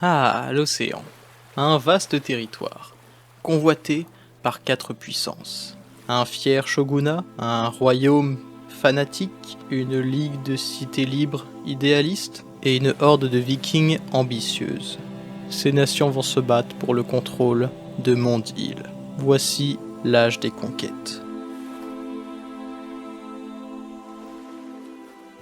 Ah, l'océan. Un vaste territoire, convoité par 4 puissances. Un fier shogunat, un royaume fanatique, une ligue de cités libres idéalistes et une horde de vikings ambitieuses. Ces nations vont se battre pour le contrôle de Monde-Île. Voici l'âge des conquêtes.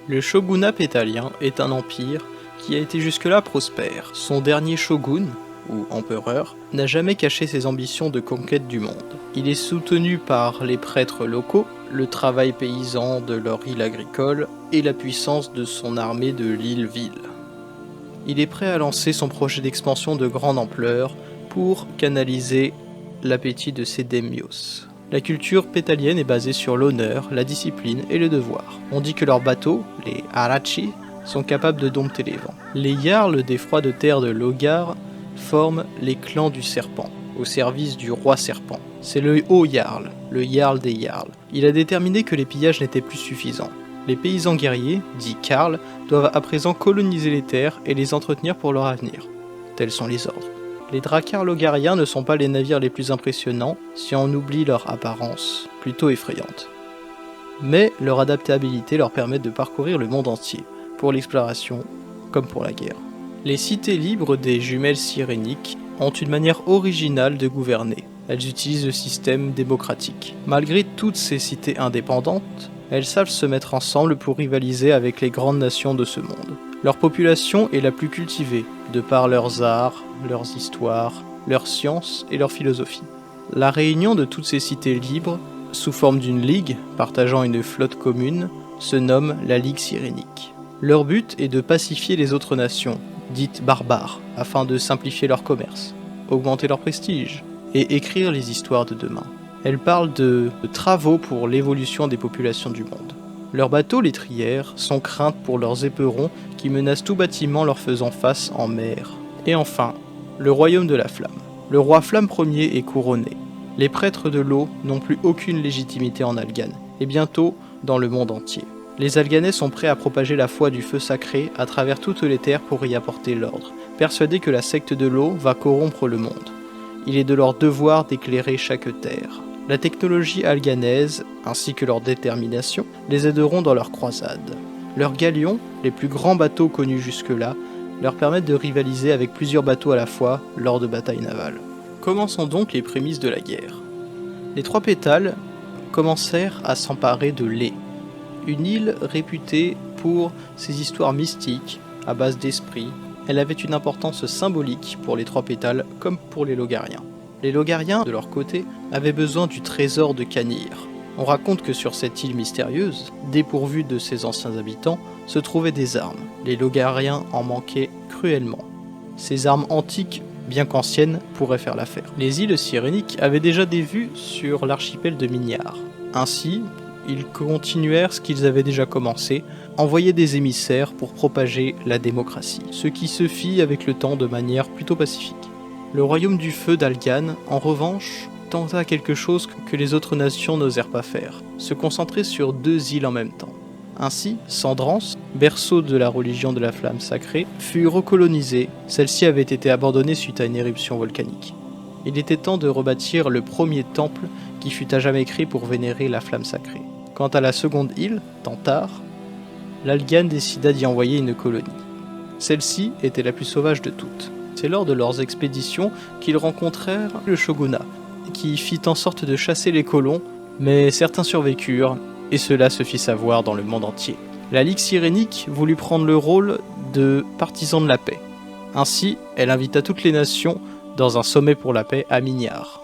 Le shogunat pétalien est un empire qui a été jusque-là prospère. Son dernier shogun, ou empereur, n'a jamais caché ses ambitions de conquête du monde. Il est soutenu par les prêtres locaux, le travail paysan de leur île agricole et la puissance de son armée de l'île-ville. Il est prêt à lancer son projet d'expansion de grande ampleur pour canaliser l'appétit de ses daimyos. La culture pétalienne est basée sur l'honneur, la discipline et le devoir. On dit que leurs bateaux, les Arachi, sont capables de dompter les vents. Les Jarls des froides terres de Logar forment les clans du serpent, au service du roi serpent. C'est le haut Jarl, le Jarl des Jarls. Il a déterminé que les pillages n'étaient plus suffisants. Les paysans guerriers, dits Karl, doivent à présent coloniser les terres et les entretenir pour leur avenir. Tels sont les ordres. Les dracars logariens ne sont pas les navires les plus impressionnants si on oublie leur apparence, plutôt effrayante. Mais leur adaptabilité leur permet de parcourir le monde entier, pour l'exploration comme pour la guerre. Les cités libres des jumelles siréniques ont une manière originale de gouverner. Elles utilisent le système démocratique. Malgré toutes ces cités indépendantes, elles savent se mettre ensemble pour rivaliser avec les grandes nations de ce monde. Leur population est la plus cultivée, de par leurs arts, leurs histoires, leurs sciences et leur philosophie. La réunion de toutes ces cités libres, sous forme d'une ligue partageant une flotte commune, se nomme la Ligue Sirénique. Leur but est de pacifier les autres nations, dites barbares, afin de simplifier leur commerce, augmenter leur prestige et écrire les histoires de demain. Elles parlent de travaux pour l'évolution des populations du monde. Leurs bateaux létrières sont craintes pour leurs éperons qui menacent tout bâtiment leur faisant face en mer. Et enfin, le royaume de la flamme. Le roi Flamme Ier est couronné. Les prêtres de l'eau n'ont plus aucune légitimité en Algane, et bientôt dans le monde entier. Les Alganais sont prêts à propager la foi du feu sacré à travers toutes les terres pour y apporter l'ordre, persuadés que la secte de l'eau va corrompre le monde. Il est de leur devoir d'éclairer chaque terre. La technologie alganaise, ainsi que leur détermination, les aideront dans leur croisade. Leurs galions, les plus grands bateaux connus jusque-là, leur permettent de rivaliser avec plusieurs bateaux à la fois lors de batailles navales. Commençons donc les prémices de la guerre. Les trois pétales commencèrent à s'emparer de Lé, une île réputée pour ses histoires mystiques, à base d'esprit. Elle avait une importance symbolique pour les trois pétales comme pour les Logariens. Les Logariens, de leur côté, avaient besoin du trésor de Canir. On raconte que sur cette île mystérieuse, dépourvue de ses anciens habitants, se trouvaient des armes. Les Logariens en manquaient cruellement. Ces armes antiques, bien qu'anciennes, pourraient faire l'affaire. Les îles siréniques avaient déjà des vues sur l'archipel de Minyar. Ainsi, ils continuèrent ce qu'ils avaient déjà commencé, envoyer des émissaires pour propager la démocratie, ce qui se fit avec le temps de manière plutôt pacifique. Le royaume du feu d'Algan, en revanche, tenta quelque chose que les autres nations n'osèrent pas faire, se concentrer sur 2 îles en même temps. Ainsi, Sandrance, berceau de la religion de la flamme sacrée, fut recolonisée. Celle-ci avait été abandonnée suite à une éruption volcanique. Il était temps de rebâtir le premier temple qui fut à jamais créé pour vénérer la flamme sacrée. Quant à la seconde île, Tantar, l'Algan décida d'y envoyer une colonie. Celle-ci était la plus sauvage de toutes. C'est lors de leurs expéditions qu'ils rencontrèrent le shogunat, qui fit en sorte de chasser les colons, mais certains survécurent, et cela se fit savoir dans le monde entier. La Ligue Sirénique voulut prendre le rôle de partisan de la paix. Ainsi, elle invita toutes les nations dans un sommet pour la paix à Minyar.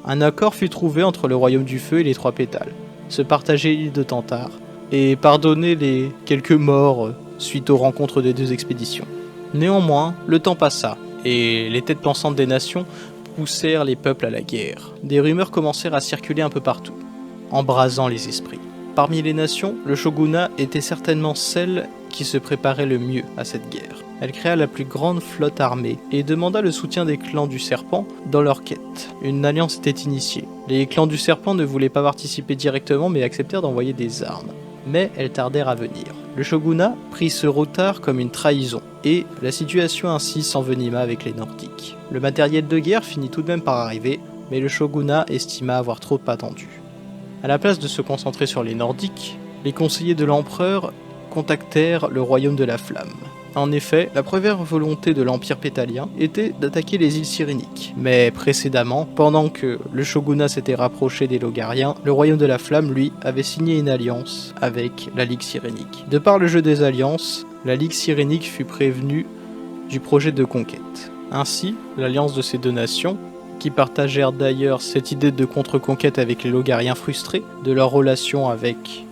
Un accord fut trouvé entre le royaume du feu et les trois pétales, se partager l'île de Tantar, et pardonner les quelques morts suite aux rencontres des 2 expéditions. Néanmoins, le temps passa, et les têtes pensantes des nations poussèrent les peuples à la guerre. Des rumeurs commencèrent à circuler un peu partout, embrasant les esprits. Parmi les nations, le shogunat était certainement celle qui se préparait le mieux à cette guerre. Elle créa la plus grande flotte armée et demanda le soutien des clans du serpent dans leur quête. Une alliance était initiée. Les clans du serpent ne voulaient pas participer directement mais acceptèrent d'envoyer des armes. Mais elles tardèrent à venir. Le shogunat prit ce retard comme une trahison et la situation ainsi s'envenima avec les Nordiques. Le matériel de guerre finit tout de même par arriver, mais le shogunat estima avoir trop attendu. À la place de se concentrer sur les Nordiques, les conseillers de l'empereur contactèrent le royaume de la Flamme. En effet, la première volonté de l'Empire pétalien était d'attaquer les îles Cyréniques. Mais précédemment, pendant que le shogunat s'était rapproché des Logariens, le royaume de la Flamme, lui, avait signé une alliance avec la Ligue Cyrénique. De par le jeu des alliances, la Ligue Cyrénique fut prévenue du projet de conquête. Ainsi, l'alliance de ces deux nations, qui partagèrent d'ailleurs cette idée de contre-conquête avec les Logariens frustrés de leur relation avec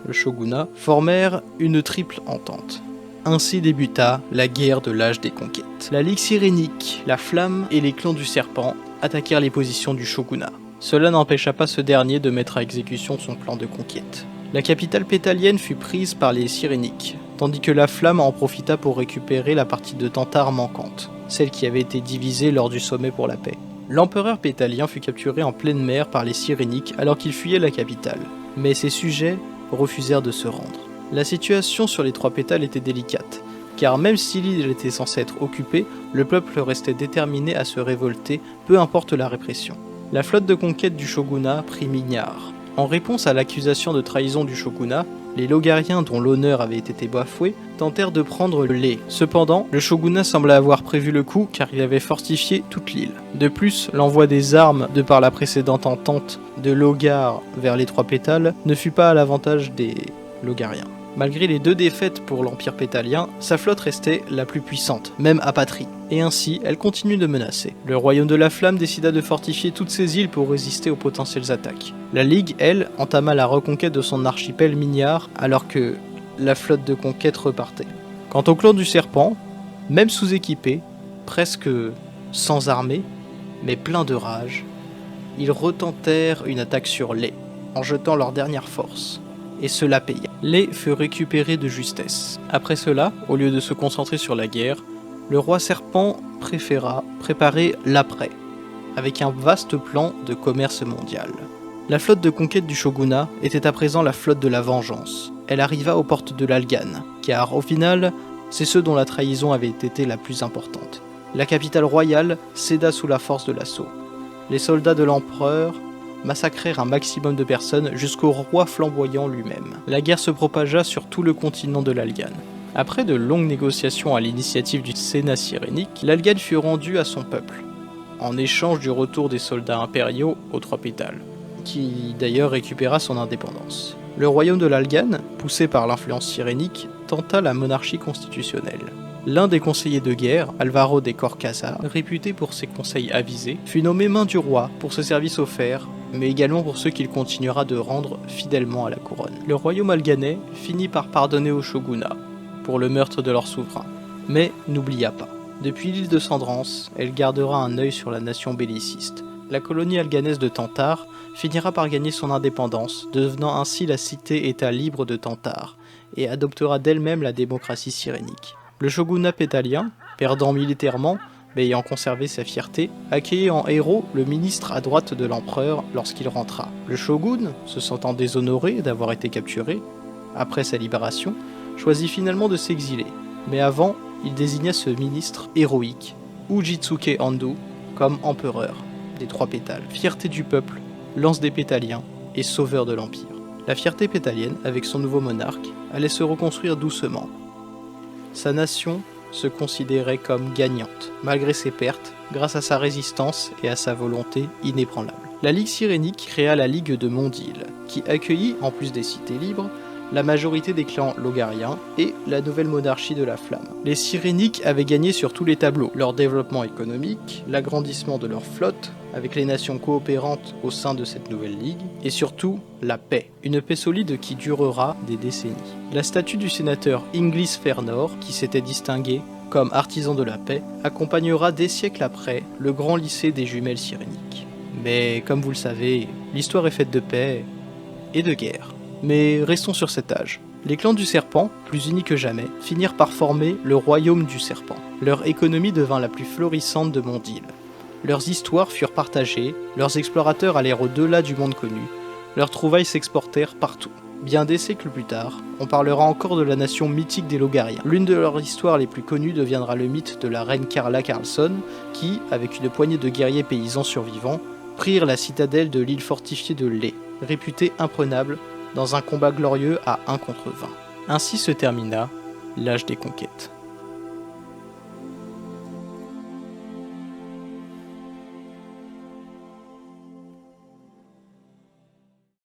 le shogunat, formèrent une triple entente. Ainsi débuta la guerre de l'âge des conquêtes. La Ligue Cyrénique, la Flamme et les clans du Serpent attaquèrent les positions du shogunat. Cela n'empêcha pas ce dernier de mettre à exécution son plan de conquête. La capitale pétalienne fut prise par les Cyréniques, tandis que la Flamme en profita pour récupérer la partie de Tantare manquante, celle qui avait été divisée lors du sommet pour la paix. L'empereur pétalien fut capturé en pleine mer par les Cyréniques alors qu'il fuyait la capitale, mais ses sujets refusèrent de se rendre. La situation sur les trois pétales était délicate, car même si l'île était censée être occupée, le peuple restait déterminé à se révolter, peu importe la répression. La flotte de conquête du shogunat prit Mignard. En réponse à l'accusation de trahison du shogunat, les Logariens dont l'honneur avait été bafoué tentèrent de prendre le lait. Cependant, le shogunat semblait avoir prévu le coup car il avait fortifié toute l'île. De plus, l'envoi des armes, de par la précédente entente de Logar vers les trois pétales, ne fut pas à l'avantage des Logariens. Malgré les deux défaites pour l'Empire pétalien, sa flotte restait la plus puissante, même à Patrie, et ainsi elle continue de menacer. Le royaume de la Flamme décida de fortifier toutes ces îles pour résister aux potentielles attaques. La Ligue, elle, entama la reconquête de son archipel Mignard alors que la flotte de conquête repartait. Quant au clan du Serpent, même sous-équipé, presque sans armée, mais plein de rage, ils retentèrent une attaque sur Lé, en jetant leur dernière force. Et cela paya. Lé fut récupéré de justesse. Après cela, au lieu de se concentrer sur la guerre, le roi Serpent préféra préparer l'après, avec un vaste plan de commerce mondial. La flotte de conquête du shogunat était à présent la flotte de la vengeance. Elle arriva aux portes de l'Algan, car au final, c'est ceux dont la trahison avait été la plus importante. La capitale royale céda sous la force de l'assaut. Les soldats de l'empereur massacrèrent un maximum de personnes jusqu'au roi flamboyant lui-même. La guerre se propagea sur tout le continent de l'Algan. Après de longues négociations à l'initiative du Sénat cyrénique, l'Algan fut rendu à son peuple, en échange du retour des soldats impériaux aux trois pétales, qui d'ailleurs récupéra son indépendance. Le royaume de l'Algan, poussé par l'influence cyrénique, tenta la monarchie constitutionnelle. L'un des conseillers de guerre, Alvaro de Corcazar, réputé pour ses conseils avisés, fut nommé main du roi pour ce service offert, mais également pour ceux qu'il continuera de rendre fidèlement à la couronne. Le royaume alganais finit par pardonner au shogunat pour le meurtre de leur souverain, mais n'oublia pas. Depuis l'île de Sandrance, elle gardera un œil sur la nation belliciste. La colonie alganaise de Tantare finira par gagner son indépendance, devenant ainsi la cité-état libre de Tantare, et adoptera d'elle-même la démocratie cyrénique. Le shogunat pétalien, perdant militairement, mais ayant conservé sa fierté, accueillit en héros le ministre à droite de l'empereur lorsqu'il rentra. Le shogun, se sentant déshonoré d'avoir été capturé, après sa libération, choisit finalement de s'exiler, mais avant, il désigna ce ministre héroïque, Ujitsuke Ando, comme empereur des trois pétales, fierté du peuple, lance des pétaliens et sauveur de l'empire. La fierté pétalienne, avec son nouveau monarque, allait se reconstruire doucement. Sa nation se considérait comme gagnante, malgré ses pertes, grâce à sa résistance et à sa volonté inébranlable. La Ligue cyrénique créa la Ligue de Mondil, qui accueillit, en plus des cités libres, la majorité des clans logariens et la nouvelle monarchie de la Flamme. Les Cyréniques avaient gagné sur tous les tableaux, leur développement économique, l'agrandissement de leur flotte, avec les nations coopérantes au sein de cette nouvelle ligue, et surtout la paix, une paix solide qui durera des décennies. La statue du sénateur Inglis Fernor, qui s'était distingué comme artisan de la paix, accompagnera des siècles après le grand lycée des jumelles cyréniques. Mais comme vous le savez, l'histoire est faite de paix et de guerre. Mais restons sur cet âge. Les clans du serpent, plus unis que jamais, finirent par former le royaume du serpent. Leur économie devint la plus florissante de Mondil. Leurs histoires furent partagées, leurs explorateurs allèrent au-delà du monde connu, leurs trouvailles s'exportèrent partout. Bien des siècles plus tard, on parlera encore de la nation mythique des Logariens. L'une de leurs histoires les plus connues deviendra le mythe de la reine Carla Carlson, qui, avec une poignée de guerriers paysans survivants, prirent la citadelle de l'île fortifiée de Lé, réputée imprenable, dans un combat glorieux à 1 contre 20. Ainsi se termina l'âge des conquêtes.